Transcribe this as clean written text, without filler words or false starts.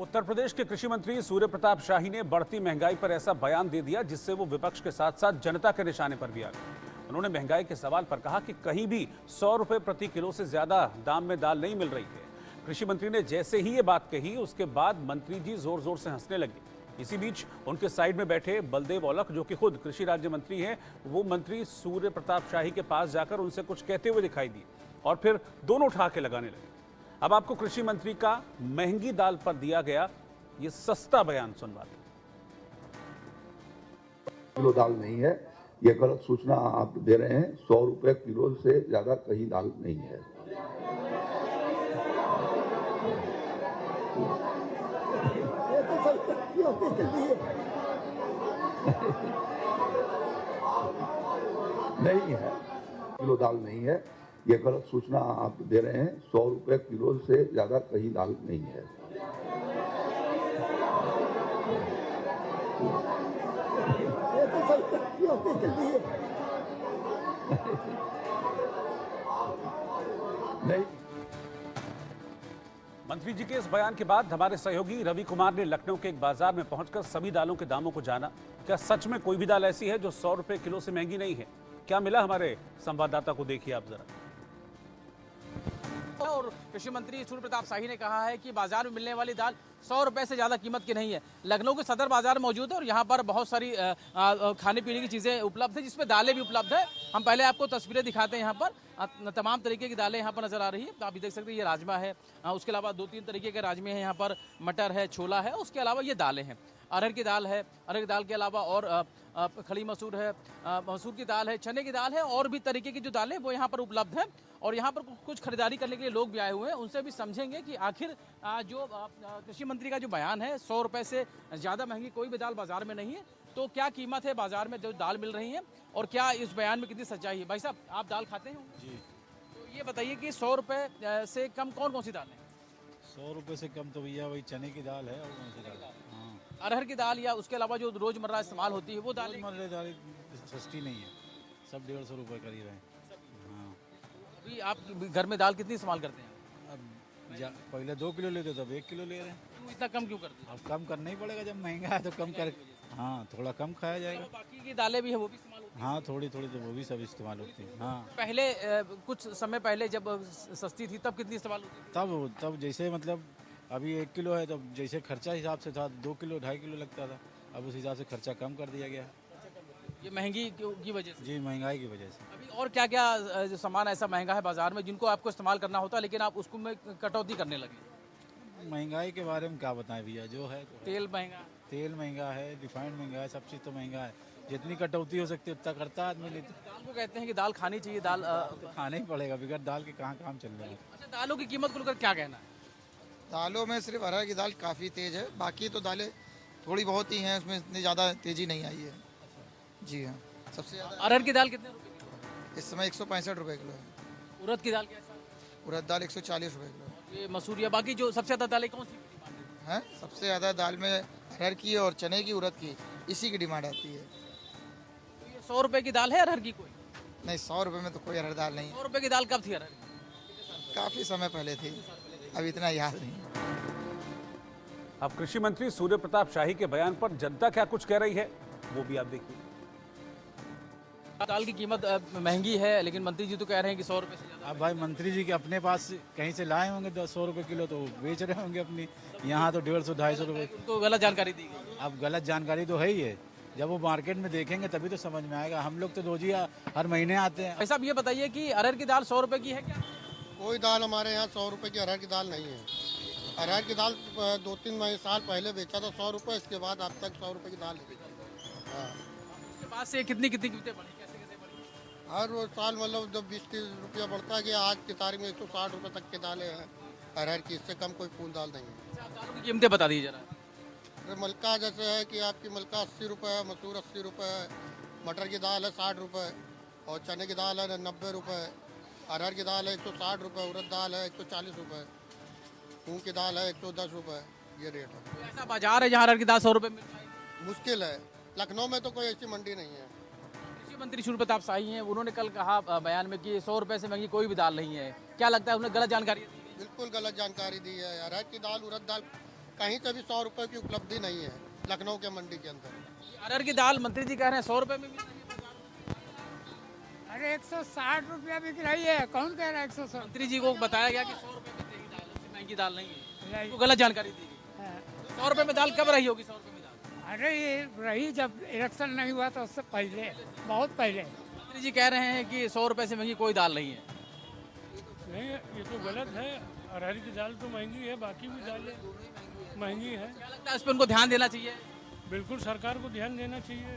उत्तर प्रदेश के कृषि मंत्री सूर्य प्रताप शाही ने बढ़ती महंगाई पर ऐसा बयान दे दिया जिससे वो विपक्ष के साथ साथ जनता के निशाने पर भी आ गए। उन्होंने महंगाई के सवाल पर कहा कि कहीं भी 100 रुपए प्रति किलो से ज्यादा दाम में दाल नहीं मिल रही है। कृषि मंत्री ने जैसे ही ये बात कही उसके बाद मंत्री जी जोर जोर से हंसने लगे। इसी बीच उनके साइड में बैठे बलदेव औलख, जो कि खुद कृषि राज्य मंत्री हैं, वो मंत्री सूर्य प्रताप शाही के पास जाकर उनसे कुछ कहते हुए दिखाई दिए और फिर दोनों ठहाके लगाने लगे। अब आपको कृषि मंत्री का महंगी दाल पर दिया गया ये सस्ता बयान सुनवाते हैं। किलो दाल नहीं है, ये गलत सूचना आप दे रहे हैं। 100 रुपए किलो से ज्यादा कहीं दाल नहीं है। नहीं है, किलो दाल नहीं है, ये गलत सूचना आप दे रहे हैं। 100 रुपए किलो से ज्यादा कहीं दाल नहीं है। नहीं। मंत्री जी के इस बयान के बाद हमारे सहयोगी रवि कुमार ने लखनऊ के एक बाजार में पहुंचकर सभी दालों के दामों को जाना। क्या सच में कोई भी दाल ऐसी है जो 100 रुपए किलो से महंगी नहीं है? क्या मिला हमारे संवाददाता को, देखिए आप जरा। और कृषि मंत्री सूर्य प्रताप शाही ने कहा है कि बाजार में मिलने वाली दाल 100 रुपए से ज़्यादा कीमत की नहीं है। लखनऊ के सदर बाजार मौजूद है और यहाँ पर बहुत सारी खाने पीने की चीज़ें उपलब्ध है, जिसमें दालें भी उपलब्ध है। हम पहले आपको तस्वीरें दिखाते हैं। यहाँ पर तमाम तरीके की दालें यहाँ पर नजर आ रही है। आप देख सकते हैं, ये राजमा है, उसके अलावा 2-3 तरीके के राजमे हैं, यहाँ पर मटर है, छोला है, उसके अलावा ये दालें हैं। अरहर की दाल है, अरहर की दाल के अलावा और खड़ी मसूर है, मसूर की दाल है, चने की दाल है, और भी तरीके की जो दालें वो यहाँ पर उपलब्ध है। और यहाँ पर कुछ खरीदारी करने के लिए लोग भी आए हुए हैं, उनसे भी समझेंगे कि आखिर जो कृषि मंत्री का जो बयान है 100 रुपए से ज़्यादा महंगी कोई भी दाल बाजार में नहीं है, तो क्या कीमत है बाजार में जो दाल मिल रही है और क्या इस बयान में कितनी सच्चाई है। भाई साहब, आप दाल खाते हैं जी, तो ये बताइए कि 100 रुपए से कम कौन कौन सी दाल है? 100 रुपए से कम तो भैया वही चने की दाल है और कौन सी दाल है? हाँ, अरहर की दाल या उसके अलावा जो रोजमर्रा इस्तेमाल होती है वो दाल दाल सस्ती नहीं है, सब 150 रुपए करीब है। हाँ, अभी आप घर में दाल कितनी इस्तेमाल करते हैं? अब पहले 2 किलो लेते तो अब 1 किलो ले रहे हैं। क्यों इतना कम क्यों करते हैं? अब कम करना ही पड़ेगा, जब महंगा है तो कम कर। हाँ, थोड़ा कम खाया जाएगा। बाकी की दालें भी है वो भी इस्तेमाल होती हैं? हाँ, थोड़ी थोड़ी तो वो भी सब इस्तेमाल होती है। हाँ, पहले कुछ समय पहले जब सस्ती थी तब कितनी इस्तेमाल होती थी? तब जैसे मतलब अभी 1 किलो है, तब जैसे खर्चा हिसाब से था 2 किलो 2.5 किलो लगता था, अब उस हिसाब से खर्चा कम कर दिया गया है। ये महंगी की वजह से? जी, महंगाई की वजह से। अभी और क्या क्या जो सामान ऐसा महंगा है बाजार में जिनको आपको इस्तेमाल करना होता है लेकिन आप उसको में कटौती करने लगे? महंगाई के बारे में क्या बताएं भैया, जो है तेल महंगा, तेल महंगा है, रिफाइंड महंगा है, सब चीज़ तो महंगा है। जितनी कटौती हो सकती है उतना करता है आदमी। नहीं दाल को कहते हैं कि दाल खानी चाहिए, दाल तो खाना ही पड़ेगा, बगैर दाल के कहाँ काम चल रहा है। अच्छा, दालों की कीमत को लेकर क्या कहना है? दालों में सिर्फ अरहर की दाल काफ़ी तेज़ है, बाकी तो दालें थोड़ी बहुत ही हैं, उसमें इतनी ज़्यादा तेज़ी नहीं आई है। जी हाँ, सबसे ज़्यादा अरहर की दाल कितने रुपए किलो? इस समय 165 रुपये किलो है। उड़द की दाल कैसा? उड़द दाल 140 रुपये किलो ये मसूर या बाकी जो सबसे ज़्यादा दालें कौन सी है। सबसे ज़्यादा दाल में अरहर की और चने की, उड़द की, इसी की डिमांड आती है। तो ये 100 रुपए की दाल है अरहर की? कोई नहीं, 100 रुपये में तो कोई अरहर दाल नहीं। 100 रुपए की दाल कब थी अरहर की? काफ़ी समय पहले थी, अब इतना याद नहीं। अब कृषि मंत्री सूर्य प्रताप शाही के बयान पर जनता क्या कुछ कह रही है वो भी आप देखिए। दाल की कीमत महंगी है लेकिन मंत्री जी तो कह रहे हैं कि 100 रुपए से ज़्यादा। अब भाई मंत्री जी के अपने पास कहीं से लाए होंगे 100 रुपये किलो, तो बेच रहे होंगे अपनी। यहाँ तो 150-250 रुपए। उनको गलत जानकारी दी गई। अब गलत जानकारी तो है ही है, जब वो मार्केट में देखेंगे तभी तो समझ में आएगा। हम लोग तो रोज ही हर महीने आते हैं। भाई साहब, ये बताइए कि अरहर की दाल 100 रुपए की है क्या? कोई दाल हमारे यहाँ 100 रुपए की अरहर की दाल नहीं है। अरहर की दाल 2-3 साल पहले बेचा था 100 रुपए, इसके बाद अब तक 100 रुपए की दाल नहीं बेची। हाँ, उसके बाद से कितनी कीमतें बढ़ी, कैसे कैसे बढ़ी? हर रोज साल मतलब जब 20-30 रुपया बढ़ता है कि आज की तारीख में 160 रुपए तक की दालें हैं अरहर की, इससे कम कोई फूल दाल नहीं है। अच्छा, आप दालों की कीमतें बता दीजिए जरा। अरे मलका जैसे है कि आपकी मलका 80 रुपये है, मसूर 80 रुपये है, मटर की दाल है 60 रुपये और चने की दाल है 90 रुपये, अरहर की दाल है 160 रुपये, उड़द दाल है 140 रुपये, मूँग की दाल है 110 रुपये। ये रेट है। तो ऐसा बाजार है जहाँ अरहर की दाल 100 रुपए मिल पाएगी? मुश्किल है, लखनऊ में तो कोई ऐसी मंडी नहीं है। कृषि मंत्री सूर्य प्रताप शाही हैं, उन्होंने कल कहा बयान में कि 100 रुपए से महंगी कोई भी दाल नहीं है। क्या लगता है उन्हें गलत जानकारी दी गई? बिल्कुल गलत जानकारी दी है। अरहर की दाल, उड़द दाल कहीं से भी 100 रुपए की उपलब्धि नहीं है लखनऊ के मंडी के अंदर। अरहर की दाल मंत्री जी कह रहे हैं 100 रुपए में मिल रही है बाजार में। अरे 160 रुपया बिक रही है, कौन कह रहा है 160? मंत्री जी को बताया गया कि 100 रुपए में देगी दाल, उससे महंगी दाल नहीं है, नहीं। तो गलत जानकारी दी गई। हाँ। 100 रुपए में दाल कब रही होगी 100 रुपए में दाल? अरे ये रही जब इलेक्शन नहीं हुआ तो उससे पहले, बहुत पहले। मंत्री जी कह रहे हैं कि 100 रुपए से महंगी कोई दाल नहीं है। नहीं, ये तो गलत है। अरहर की दाल तो महंगी है, बाकी भी दालें महंगी है। क्या लगता है इस पर उनको ध्यान देना चाहिए? बिल्कुल सरकार को ध्यान देना चाहिए।